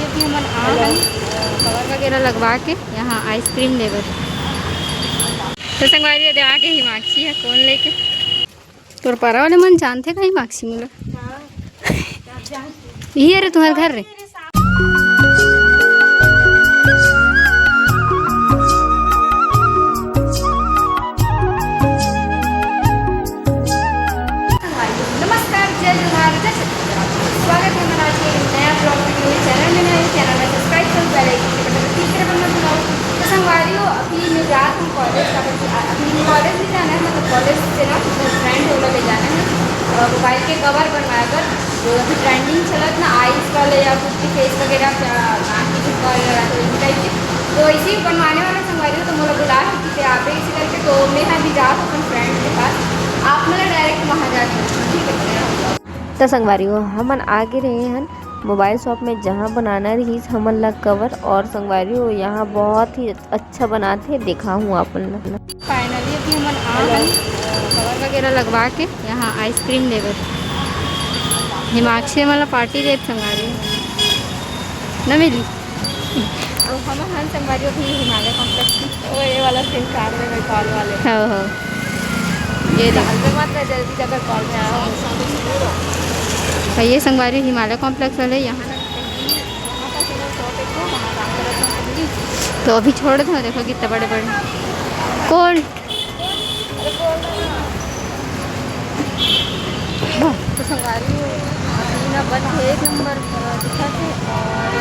कि हमन कवर वगैरह लगवा के यहाँ आइसक्रीम लेबर तो संगवारी दे आके हिमाक्षी है कौन लेके तोर पारा वाले मन जानते का हिमाक्षी मोला यही अरे तुम्हारे घर रे नमस्कार जय जोहार जय छत्तीसगढ़ स्वागत है हमारा आज के नया ब्लॉग में मेरे चैनल में नए चैनल में सब्सक्राइब करो पहले तीसरे पर मैं बुलाऊँ तो संगवारियों अभी मैं जा रहा हूँ कॉलेज का अभी कॉलेज नहीं जाना है मतलब कॉलेज से ना फ्रेंड वो ले जाना है मोबाइल के कवर बनवाया कर जो अभी ट्रेंडिंग चलत ना आइस वाले या कुछ भी फेस वगैरह नाक की झुमका वगैरह तो इस टाइप के तो इसी बनवाने वाला संगवारियों तो मुझे बुला कि आप इसी करके तो मैं अभी जा रहा हूँ अपने फ्रेंड के पास आप मतलब डायरेक्ट वहाँ जाके ठीक है तो संगवारी हो हमन आगे रहे हैं मोबाइल शॉप में जहाँ बनाना रही हमन ला कवर और संगवारी हो यहाँ बहुत ही अच्छा बनाते देखा हूँ अपन फाइनली अभी हमन कवर वगैरह लगवा के यहाँ आइसक्रीम लेबर हिमाक्षी मतलब पार्टी देते संगवारी न मिली और हम संगवारी अभी हिमालय कॉम्प्लेक्स में वो ये वाला सिम कार्ड में कॉल वाले हाँ हाँ ये मत जल्दी अगर कॉल में आया ये संगवारी हिमालय कॉम्प्लेक्स वाले यहाँ तो अभी छोड़ दो देखो कितने बड़े बड़े कौन तो संगवारी ना बस एक नंबर दिखा थे और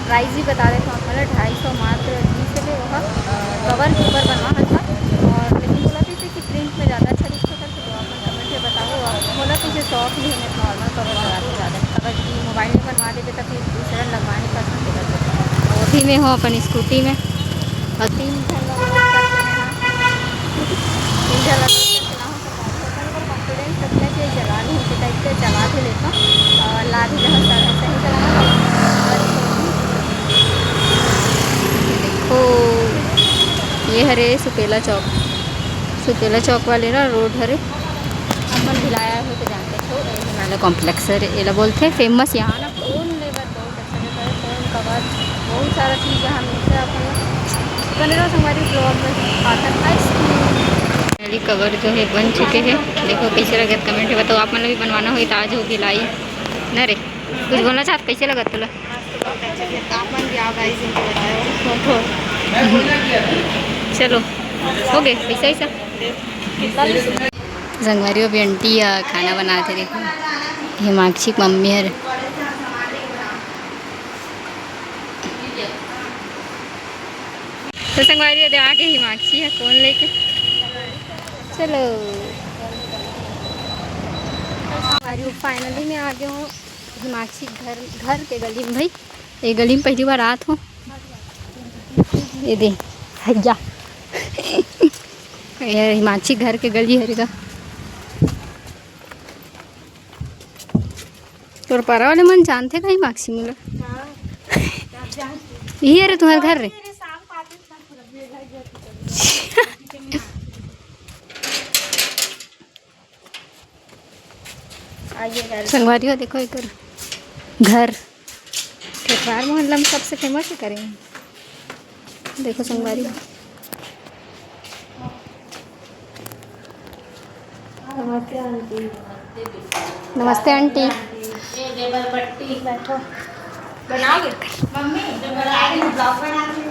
प्राइस भी बता रहे थे मतलब 250 मात्र से वह कवर के ऊपर बनवा था और लेकिन बोला थी कि प्रिंट में ज़्यादा अच्छा दिखता था तो आप कमेंट में बताओ बोला तो मुझे शौक नहीं है नॉर्मल कवर लगाते ज़्यादा कवर की मोबाइल में बनवा देते तो फिर दूसरा लगवाने पसंद करते तो अभी में हो अपन स्कूटी में और 3 कॉन्फिडेंस रखता है कि चला नहीं होते टाइप से चला भी लेता और ला भी जहाँ सही चलाना देखो ये हरे सुपेला चौक वाले ना रोड हरे अपन भिलाया हो तो जानते हो हिमालय कॉम्प्लेक्स है एला बोलते हैं फेमस यहाँ ना फोन लेबर बहुत अच्छा जगह है फोन कवर बहुत सारा चीज़ यहाँ मिलता है अपन बनेगा हमारी ब्लॉग में आता है मेरी कवर जो है बन चुके हैं देखो कैसे लगे कमेंट में बताओ आप मतलब भी बनवाना हो तो आज हो भिलाई न रे कुछ बोलना चाहते कैसे लगा तुला चलो हो गए ऐसा ऐसा संगवारी अभी आंटी खाना बनाते देखो हिमाक्षी मम्मी है तो संगवारी दे आके हिमाक्षी है कौन लेके चलो फाइनली मैं आ गया हूँ हिमाक्षी घर के गली में भाई ये गली में पहली बार आत हूँ ये दे भैया यार हिमाक्षी घर के गली हरेगा तोर पारा वाले मन जानते का हिमाक्षी मोला यही अरे तुम्हारे घर रे संगवारी हो देखो एक घर ठेठवार मोहल्ला में सबसे फेमस है करेंगे देखो संगवारी नमस्ते आंटी नमस्ते आंटी बैठो बनाओगे मम्मी ब्लॉग बना के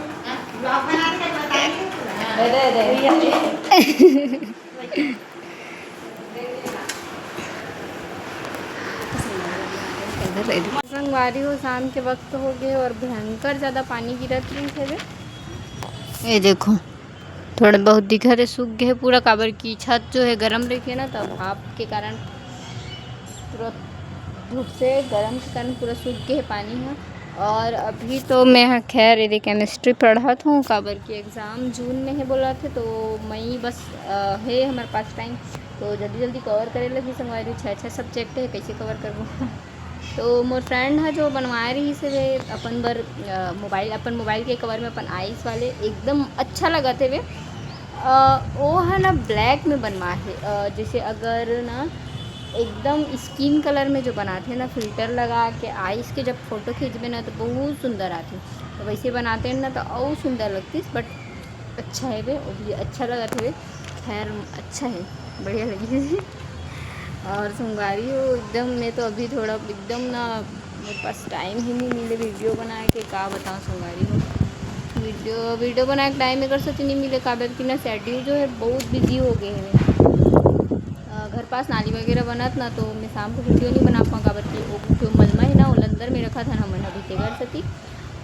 संगवारी हो शाम के वक्त हो गए और भयंकर ज़्यादा पानी गिरत रही है ये देखो थोड़े बहुत दिखा रहे सूख गए पूरा काबर की छत जो है गर्म रखी है ना तो भाप के कारण पूरा धूप से गर्म के कारण पूरा सूख गए पानी है और अभी तो मैं खैर यदि केमिस्ट्री पढ़ा था काबर की एग्ज़ाम जून में है बोला थे तो मई बस है हमारे पास टाइम तो जल्दी जल्दी कवर करे लगी संगवारी 6 सब्जेक्ट है कैसे कवर करबो तो मोर फ्रेंड है जो बनवाए रही से वे अपन बर मोबाइल के कवर में अपन आइस वाले एकदम अच्छा लगा थे वे वो है ना ब्लैक में बनवा है जैसे अगर ना एकदम स्किन कलर में जो बनाते हैं ना, फिल्टर लगा के आइस के जब फ़ोटो खींचबे ना तो बहुत सुंदर आती। तो वैसे बनाते हैं ना तो और सुंदर लगती। बट अच्छा है वे, वो भी अच्छा लगा थे। खैर अच्छा है, बढ़िया लगी। और संगवारी हो एकदम, मैं तो अभी थोड़ा एकदम ना मेरे पास टाइम ही नहीं मिले वीडियो बना के, का बताऊँ संगवारी हो। वीडियो बना के टाइम अगर सच नहीं मिले काबर की ना शेड्यूल जो है बहुत बिजी हो गए हैं। घर पास नाली वगैरह बनत ना तो मैं शाम को वीडियो नहीं बना पाऊँ काबर की वो जो मलमा है ना वो अंदर में रखा था ना, मैंने अभी ते घर सती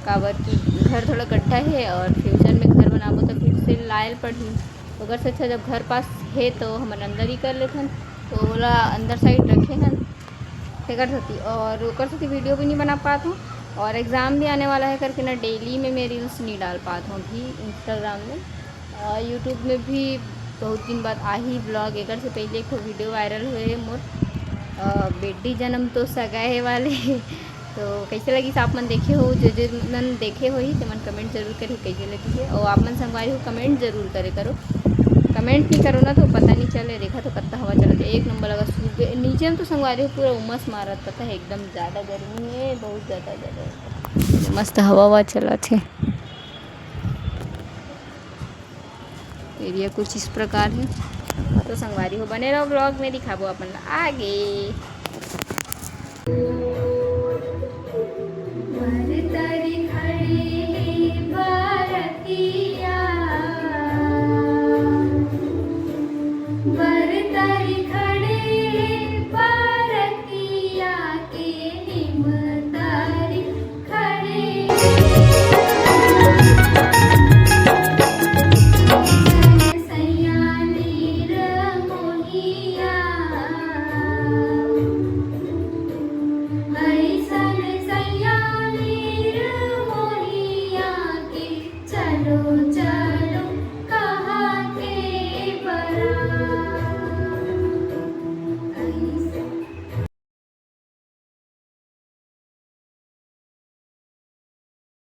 काबर की घर थोड़ा गड्ढा है और फ्यूचर में घर बनाबो तो फिर से लायल पड़ी। तो अगर से अच्छा जब घर पास है तो हम अंदर ही कर लेते हैं, तो बोला अंदर साइड रखे हैं फिर सकती और कर सकती वीडियो भी नहीं बना पाता हूँ। और एग्ज़ाम भी आने वाला है करके ना डेली में मैं रील्स नहीं डाल पाता हूँ अभी इंस्टाग्राम में। यूट्यूब में भी बहुत दिन बाद आ ही ब्लॉग एकर से पहले एक वीडियो वायरल हुए है मोर बेटी जन्म तो सगाए वाले। तो कैसे लगी आप मन देखे हो, जो मन देखे हो ही तो मन कमेंट जरूर करी कैसे लगी है। और आप मन संगवारी हो कमेंट जरूर करे करो, कमेंट नहीं करो ना तो पता नहीं चले। देखा तो कत्ता हवा चला था, एक नंबर लगा सुबह नीचे में तो संगवारी हो पूरा उमस मारा पता है, एकदम ज़्यादा गर्मी है, बहुत ज़्यादा मस्त हवा चला थे। एरिया कुछ इस प्रकार है। तो संगवारी हो बने रहो ब्लॉग में, दिखाबो अपन आगे।